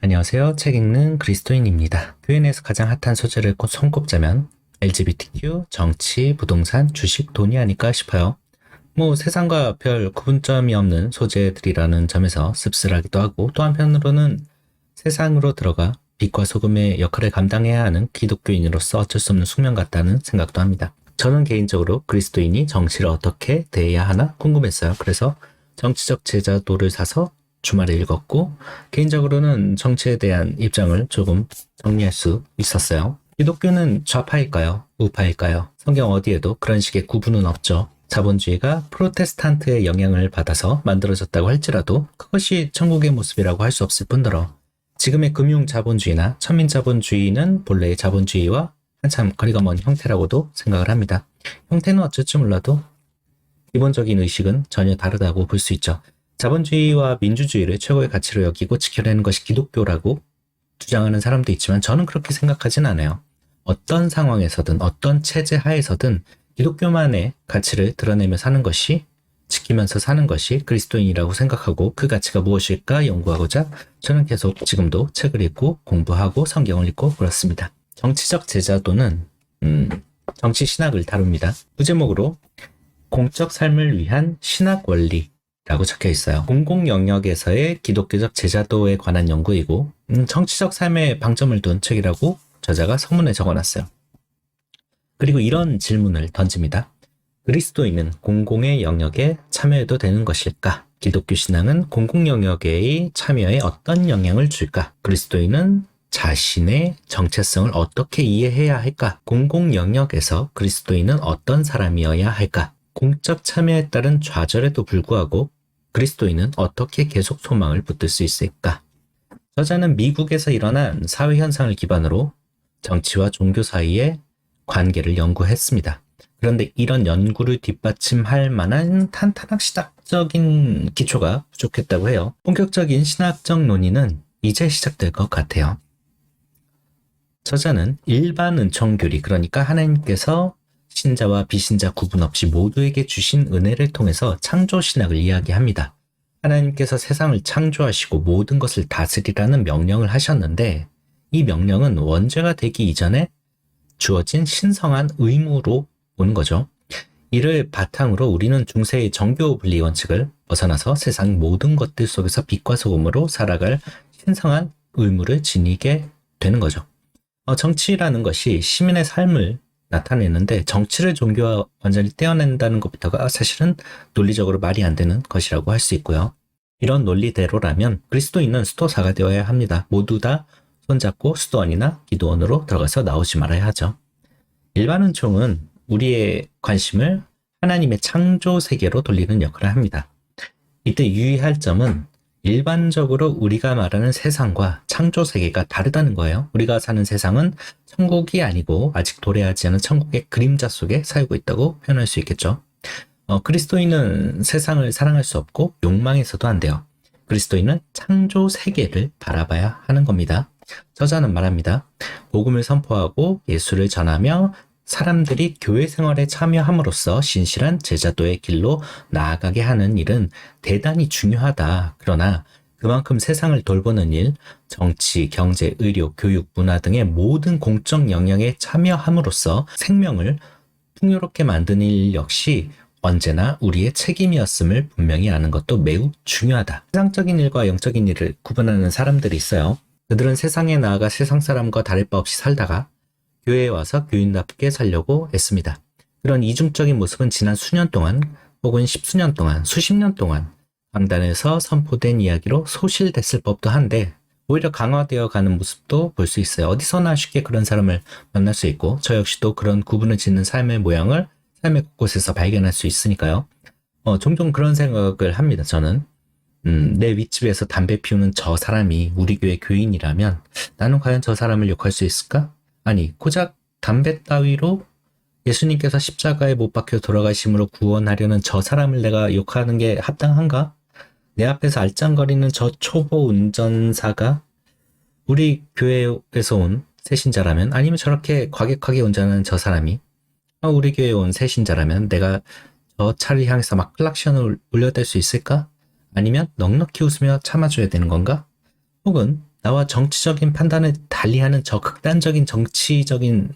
안녕하세요. 책 읽는 그리스도인입니다. 교회 내에서 가장 핫한 소재를 손꼽자면 LGBTQ, 정치, 부동산, 주식, 돈이 아닐까 싶어요. 세상과 별 구분점이 없는 소재들이라는 점에서 씁쓸하기도 하고, 또 한편으로는 세상으로 들어가 빛과 소금의 역할을 감당해야 하는 기독교인으로서 어쩔 수 없는 숙명 같다는 생각도 합니다. 저는 개인적으로 그리스도인이 정치를 어떻게 대해야 하나 궁금했어요. 그래서 정치적 제자도를 사서 주말에 읽었고, 개인적으로는 정치에 대한 입장을 조금 정리할 수 있었어요. 기독교는 좌파일까요? 우파일까요? 성경 어디에도 그런 식의 구분은 없죠. 자본주의가 프로테스탄트의 영향을 받아서 만들어졌다고 할지라도 그것이 천국의 모습이라고 할 수 없을 뿐더러 지금의 금융자본주의나 천민자본주의는 본래의 자본주의와 한참 거리가 먼 형태라고도 생각을 합니다. 형태는 어쩔지 몰라도 기본적인 의식은 전혀 다르다고 볼 수 있죠. 자본주의와 민주주의를 최고의 가치로 여기고 지켜내는 것이 기독교라고 주장하는 사람도 있지만 저는 그렇게 생각하진 않아요. 어떤 상황에서든 어떤 체제 하에서든 기독교만의 가치를 드러내며 사는 것이, 지키면서 사는 것이 그리스도인이라고 생각하고, 그 가치가 무엇일까 연구하고자 저는 계속 지금도 책을 읽고 공부하고 성경을 읽고 그렇습니다. 정치적 제자도는 정치 신학을 다룹니다. 부제목으로 공적 삶을 위한 신학 원리 라고 적혀 있어요. 공공 영역에서의 기독교적 제자도에 관한 연구이고, 정치적 삶에 방점을 둔 책이라고 저자가 서문에 적어놨어요. 그리고 이런 질문을 던집니다. 그리스도인은 공공의 영역에 참여해도 되는 것일까? 기독교 신앙은 공공 영역의 참여에 어떤 영향을 줄까? 그리스도인은 자신의 정체성을 어떻게 이해해야 할까? 공공 영역에서 그리스도인은 어떤 사람이어야 할까? 공적 참여에 따른 좌절에도 불구하고 그리스도인은 어떻게 계속 소망을 붙들 수 있을까? 저자는 미국에서 일어난 사회 현상을 기반으로 정치와 종교 사이의 관계를 연구했습니다. 그런데 이런 연구를 뒷받침할 만한 탄탄한 신학적인 기초가 부족했다고 해요. 본격적인 신학적 논의는 이제 시작될 것 같아요. 저자는 일반 은총교리, 그러니까 하나님께서 신자와 비신자 구분 없이 모두에게 주신 은혜를 통해서 창조신학을 이야기합니다. 하나님께서 세상을 창조하시고 모든 것을 다스리라는 명령을 하셨는데, 이 명령은 원죄가 되기 이전에 주어진 신성한 의무로 오는 거죠. 이를 바탕으로 우리는 중세의 정교 분리 원칙을 벗어나서 세상 모든 것들 속에서 빛과 소금으로 살아갈 신성한 의무를 지니게 되는 거죠. 정치라는 것이 시민의 삶을 나타내는데, 정치를 종교와 완전히 떼어낸다는 것부터가 사실은 논리적으로 말이 안 되는 것이라고 할 수 있고요. 이런 논리대로라면 그리스도인은 수도사가 되어야 합니다. 모두 다 손잡고 수도원이나 기도원으로 들어가서 나오지 말아야 하죠. 일반 은총은 우리의 관심을 하나님의 창조 세계로 돌리는 역할을 합니다. 이때 유의할 점은 일반적으로 우리가 말하는 세상과 창조 세계가 다르다는 거예요. 우리가 사는 세상은 천국이 아니고 아직 도래하지 않은 천국의 그림자 속에 살고 있다고 표현할 수 있겠죠. 그리스도인은 세상을 사랑할 수 없고 욕망해서도 안 돼요. 그리스도인은 창조 세계를 바라봐야 하는 겁니다. 저자는 말합니다. 복음을 선포하고 예수를 전하며 사람들이 교회 생활에 참여함으로써 신실한 제자도의 길로 나아가게 하는 일은 대단히 중요하다. 그러나 그만큼 세상을 돌보는 일, 정치, 경제, 의료, 교육, 문화 등의 모든 공적 영역에 참여함으로써 생명을 풍요롭게 만드는 일 역시 언제나 우리의 책임이었음을 분명히 아는 것도 매우 중요하다. 세상적인 일과 영적인 일을 구분하는 사람들이 있어요. 그들은 세상에 나아가 세상 사람과 다를 바 없이 살다가 교회에 와서 교인답게 살려고 했습니다. 그런 이중적인 모습은 지난 수년 동안 혹은 십수년 동안, 수십 년 동안 강단에서 선포된 이야기로 소실됐을 법도 한데, 오히려 강화되어 가는 모습도 볼 수 있어요. 어디서나 쉽게 그런 사람을 만날 수 있고, 저 역시도 그런 구분을 짓는 삶의 모양을 삶의 곳곳에서 발견할 수 있으니까요. 종종 그런 생각을 합니다. 저는 내 윗집에서 담배 피우는 저 사람이 우리 교회 교인이라면 나는 과연 저 사람을 욕할 수 있을까? 아니, 고작 담배 따위로 예수님께서 십자가에 못 박혀 돌아가심으로 구원하려는 저 사람을 내가 욕하는 게 합당한가? 내 앞에서 알짱거리는 저 초보 운전사가 우리 교회에서 온 새신자라면, 아니면 저렇게 과격하게 운전하는 저 사람이 우리 교회에 온 새신자라면 내가 저 차를 향해서 막 클락션을 울려댈 수 있을까? 아니면 넉넉히 웃으며 참아줘야 되는 건가? 혹은 나와 정치적인 판단을 달리하는 저 극단적인 정치적인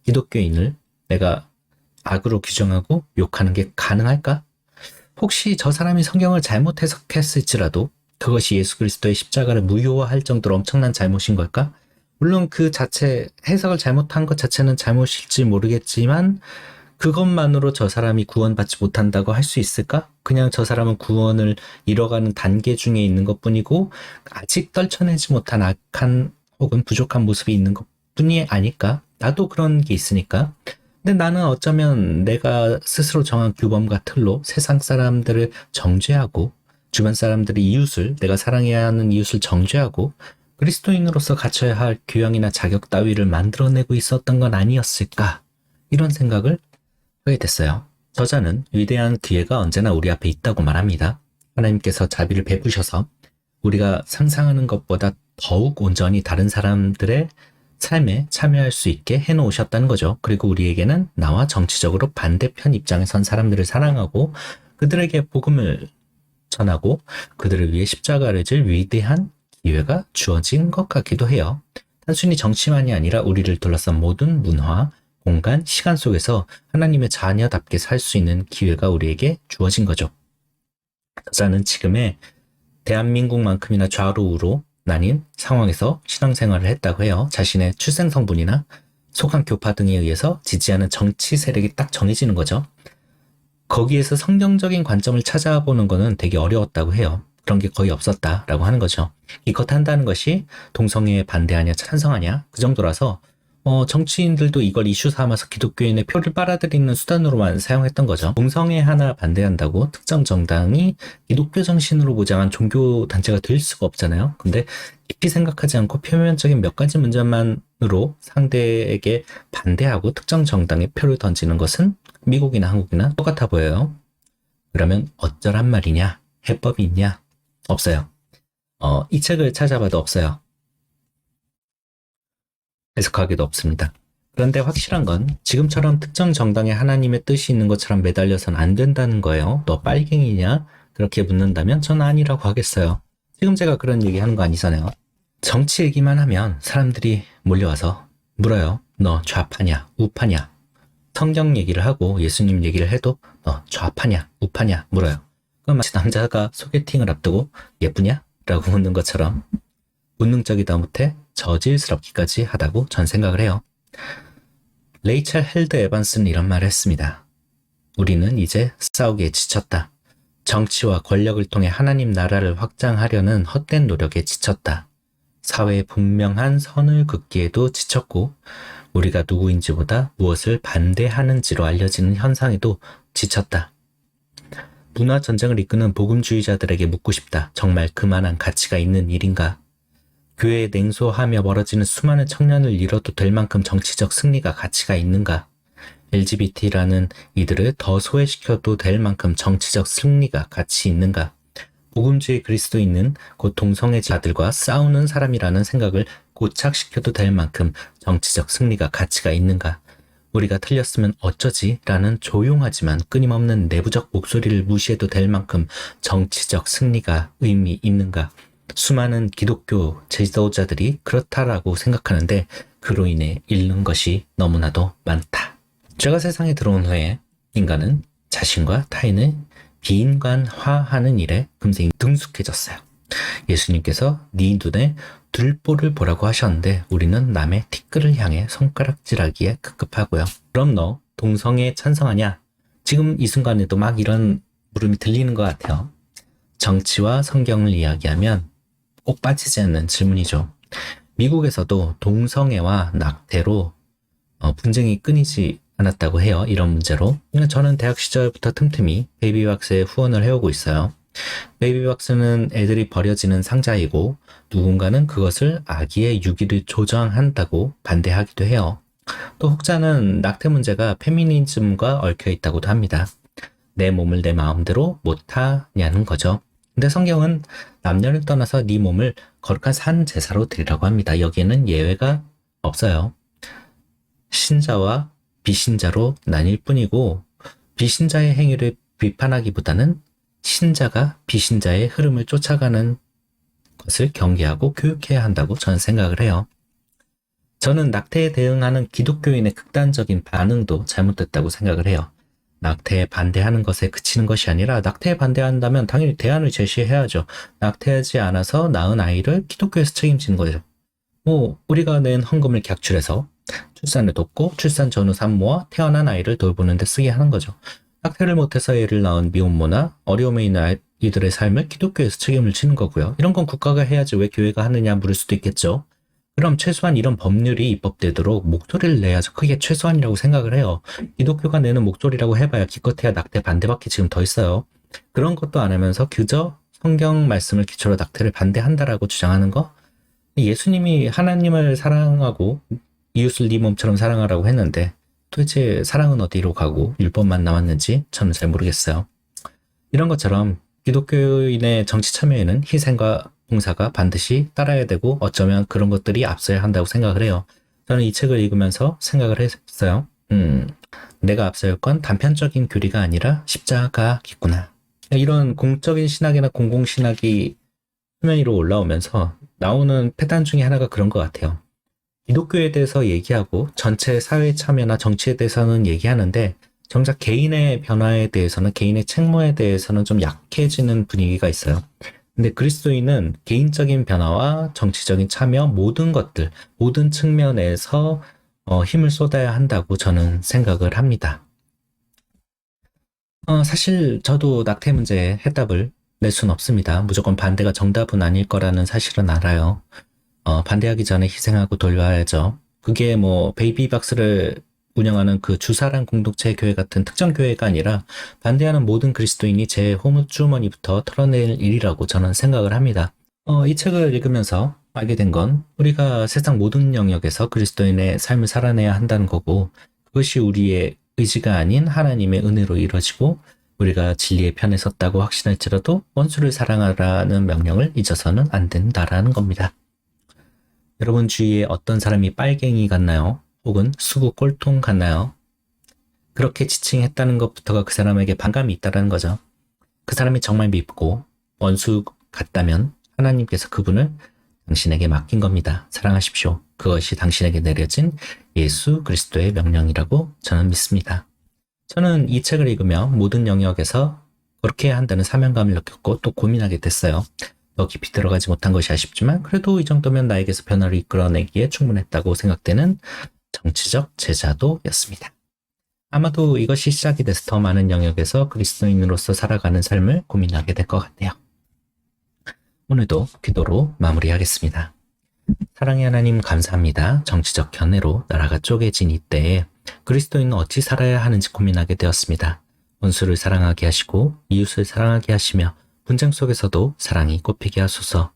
기독교인을 내가 악으로 규정하고 욕하는 게 가능할까? 혹시 저 사람이 성경을 잘못 해석했을지라도 그것이 예수 그리스도의 십자가를 무효화할 정도로 엄청난 잘못인 걸까? 물론 그 자체 해석을 잘못한 것 자체는 잘못일지 모르겠지만 그것만으로 저 사람이 구원받지 못한다고 할 수 있을까? 그냥 저 사람은 구원을 이뤄가는 단계 중에 있는 것뿐이고 아직 떨쳐내지 못한 악한 혹은 부족한 모습이 있는 것뿐이 아닐까? 나도 그런 게 있으니까. 근데 나는 어쩌면 내가 스스로 정한 규범과 틀로 세상 사람들을 정죄하고 주변 사람들의 이웃을, 내가 사랑해야 하는 이웃을 정죄하고 그리스도인으로서 갖춰야 할 교양이나 자격 따위를 만들어내고 있었던 건 아니었을까? 이런 생각을 하게 됐어요. 저자는 위대한 기회가 언제나 우리 앞에 있다고 말합니다. 하나님께서 자비를 베푸셔서 우리가 상상하는 것보다 더욱 온전히 다른 사람들의 삶에 참여할 수 있게 해놓으셨다는 거죠. 그리고 우리에게는 나와 정치적으로 반대편 입장에 선 사람들을 사랑하고 그들에게 복음을 전하고 그들을 위해 십자가를 질 위대한 기회가 주어진 것 같기도 해요. 단순히 정치만이 아니라 우리를 둘러싼 모든 문화, 공간, 시간 속에서 하나님의 자녀답게 살 수 있는 기회가 우리에게 주어진 거죠. 저자는 지금의 대한민국만큼이나 좌로 우로 나뉜 상황에서 신앙생활을 했다고 해요. 자신의 출생 성분이나 속한 교파 등에 의해서 지지하는 정치 세력이 딱 정해지는 거죠. 거기에서 성경적인 관점을 찾아보는 거는 되게 어려웠다고 해요. 그런 게 거의 없었다라고 하는 거죠. 이것 한다는 것이 동성애에 반대하냐 찬성하냐 그 정도라서 정치인들도 이걸 이슈 삼아서 기독교인의 표를 빨아들이는 수단으로만 사용했던 거죠. 동성애 하나 반대한다고 특정 정당이 기독교 정신으로 보장한 종교 단체가 될 수가 없잖아요. 근데 깊이 생각하지 않고 표면적인 몇 가지 문제만으로 상대에게 반대하고 특정 정당에 표를 던지는 것은 미국이나 한국이나 똑같아 보여요. 그러면 어쩌란 말이냐? 해법이 있냐? 없어요. 이 책을 찾아봐도 없어요. 해석하기도 없습니다. 그런데 확실한 건 지금처럼 특정 정당에 하나님의 뜻이 있는 것처럼 매달려선 안 된다는 거예요. 너 빨갱이냐? 그렇게 묻는다면 전 아니라고 하겠어요. 지금 제가 그런 얘기 하는 거 아니잖아요. 정치 얘기만 하면 사람들이 몰려와서 물어요. 너 좌파냐? 우파냐? 성경 얘기를 하고 예수님 얘기를 해도 너 좌파냐? 우파냐? 물어요. 그럼 마치 남자가 소개팅을 앞두고 예쁘냐? 라고 묻는 것처럼 본능적이다 못해 저질스럽기까지 하다고 전 생각을 해요. 레이첼 헬드 에반스는 이런 말을 했습니다. 우리는 이제 싸우기에 지쳤다. 정치와 권력을 통해 하나님 나라를 확장하려는 헛된 노력에 지쳤다. 사회의 분명한 선을 긋기에도 지쳤고 우리가 누구인지보다 무엇을 반대하는지로 알려지는 현상에도 지쳤다. 문화 전쟁을 이끄는 복음주의자들에게 묻고 싶다. 정말 그만한 가치가 있는 일인가? 교회에 냉소하며 멀어지는 수많은 청년을 잃어도 될 만큼 정치적 승리가 가치가 있는가? LGBT라는 이들을 더 소외시켜도 될 만큼 정치적 승리가 가치 있는가? 복음주의 그리스도인은 곧 동성애자들과 싸우는 사람이라는 생각을 고착시켜도 될 만큼 정치적 승리가 가치가 있는가? 우리가 틀렸으면 어쩌지? 라는 조용하지만 끊임없는 내부적 목소리를 무시해도 될 만큼 정치적 승리가 의미 있는가? 수많은 기독교 지도자들이 그렇다라고 생각하는데 그로 인해 잃는 것이 너무나도 많다. 죄가 세상에 들어온 후에 인간은 자신과 타인을 비인간화하는 일에 금세 능숙해졌어요. 예수님께서 네 눈에 들보를 보라고 하셨는데 우리는 남의 티끌을 향해 손가락질하기에 급급하고요. 그럼 너 동성애에 찬성하냐? 지금 이 순간에도 막 이런 물음이 들리는 것 같아요. 정치와 성경을 이야기하면 꼭 빠지지 않는 질문이죠. 미국에서도 동성애와 낙태로 분쟁이 끊이지 않았다고 해요. 이런 문제로. 저는 대학 시절부터 틈틈이 베이비박스에 후원을 해오고 있어요. 베이비박스는 애들이 버려지는 상자이고 누군가는 그것을 아기의 유기를 조장한다고 반대하기도 해요. 또 혹자는 낙태 문제가 페미니즘과 얽혀 있다고도 합니다. 내 몸을 내 마음대로 못하냐는 거죠. 근데 성경은 남녀를 떠나서 네 몸을 거룩한 산 제사로 드리라고 합니다. 여기에는 예외가 없어요. 신자와 비신자로 나뉠 뿐이고 비신자의 행위를 비판하기보다는 신자가 비신자의 흐름을 쫓아가는 것을 경계하고 교육해야 한다고 저는 생각을 해요. 저는 낙태에 대응하는 기독교인의 극단적인 반응도 잘못됐다고 생각을 해요. 낙태에 반대하는 것에 그치는 것이 아니라 낙태에 반대한다면 당연히 대안을 제시해야죠. 낙태하지 않아서 낳은 아이를 기독교에서 책임지는 거죠. 우리가 낸 헌금을 객출해서 출산을 돕고 출산 전후 산모와 태어난 아이를 돌보는 데 쓰게 하는 거죠. 낙태를 못해서 애를 낳은 미혼모나 어려움에 있는 아이들의 삶을 기독교에서 책임을 지는 거고요. 이런 건 국가가 해야지 왜 교회가 하느냐 물을 수도 있겠죠. 그럼 최소한 이런 법률이 입법되도록 목소리를 내야죠. 그게 최소한이라고 생각을 해요. 기독교가 내는 목소리라고 해봐야 기껏해야 낙태 반대밖에 지금 더 있어요. 그런 것도 안 하면서 그저 성경 말씀을 기초로 낙태를 반대한다라고 주장하는 거? 예수님이 하나님을 사랑하고 이웃을 네 몸처럼 사랑하라고 했는데 도대체 사랑은 어디로 가고 율법만 남았는지 저는 잘 모르겠어요. 이런 것처럼 기독교인의 정치 참여에는 희생과 봉사가 반드시 따라야 되고 어쩌면 그런 것들이 앞서야 한다고 생각을 해요. 저는 이 책을 읽으면서 생각을 했어요. 내가 앞서야 할 건 단편적인 교리가 아니라 십자가겠구나. 이런 공적인 신학이나 공공신학이 수면 위로 올라오면서 나오는 패턴 중에 하나가 그런 것 같아요. 기독교에 대해서 얘기하고 전체 사회 참여나 정치에 대해서는 얘기하는데 정작 개인의 변화에 대해서는 개인의 책무에 대해서는 좀 약해지는 분위기가 있어요. 근데 그리스도인은 개인적인 변화와 정치적인 참여 모든 것들, 모든 측면에서 힘을 쏟아야 한다고 저는 생각을 합니다. 사실 저도 낙태 문제에 해답을 낼 순 없습니다. 무조건 반대가 정답은 아닐 거라는 사실은 알아요. 반대하기 전에 희생하고 돌봐야죠. 그게 베이비박스를 운영하는 그 주사랑 공동체 교회 같은 특정 교회가 아니라 반대하는 모든 그리스도인이 제 호주머니부터 털어낼 일이라고 저는 생각을 합니다. 이 책을 읽으면서 알게 된 건 우리가 세상 모든 영역에서 그리스도인의 삶을 살아내야 한다는 거고 그것이 우리의 의지가 아닌 하나님의 은혜로 이루어지고 우리가 진리의 편에 섰다고 확신할지라도 원수를 사랑하라는 명령을 잊어서는 안 된다라는 겁니다. 여러분 주위에 어떤 사람이 빨갱이 같나요? 혹은 수구 꼴통 같나요? 그렇게 지칭했다는 것부터가 그 사람에게 반감이 있다는 거죠. 그 사람이 정말 밉고 원수 같다면 하나님께서 그분을 당신에게 맡긴 겁니다. 사랑하십시오. 그것이 당신에게 내려진 예수 그리스도의 명령이라고 저는 믿습니다. 저는 이 책을 읽으며 모든 영역에서 그렇게 해야 한다는 사명감을 느꼈고 또 고민하게 됐어요. 더 깊이 들어가지 못한 것이 아쉽지만 그래도 이 정도면 나에게서 변화를 이끌어내기에 충분했다고 생각되는 정치적 제자도였습니다. 아마도 이것이 시작이 돼서 더 많은 영역에서 그리스도인으로서 살아가는 삶을 고민하게 될 것 같네요. 오늘도 기도로 마무리하겠습니다. 사랑의 하나님 감사합니다. 정치적 견해로 나라가 쪼개진 이때에 그리스도인은 어찌 살아야 하는지 고민하게 되었습니다. 원수를 사랑하게 하시고 이웃을 사랑하게 하시며 분쟁 속에서도 사랑이 꽃피게 하소서.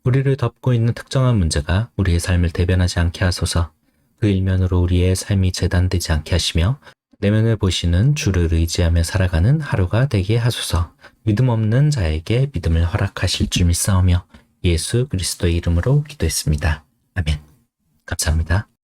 우리를 덮고 있는 특정한 문제가 우리의 삶을 대변하지 않게 하소서. 그 일면으로 우리의 삶이 재단되지 않게 하시며 내면을 보시는 주를 의지하며 살아가는 하루가 되게 하소서. 믿음 없는 자에게 믿음을 허락하실 줄 믿사오며 예수 그리스도의 이름으로 기도했습니다. 아멘. 감사합니다.